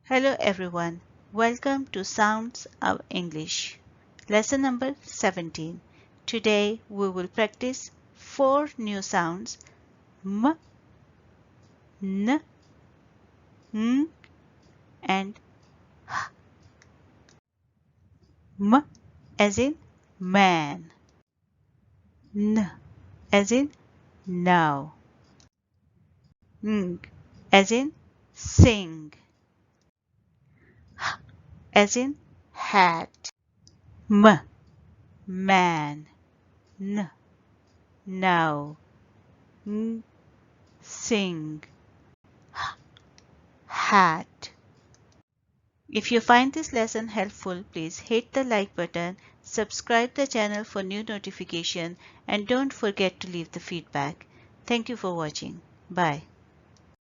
Hello everyone, welcome to Sounds of English. Lesson number 17. Today we will practice 4 new sounds m, n, ng and h. M as in man, n as in now, ng as in sing, h as in hat, m, man, n, now, ng, sing, h, hat. If you find this lesson helpful, please hit the like button, subscribe the channel for new notification, and don't forget to leave the feedback. Thank you for watching. Bye.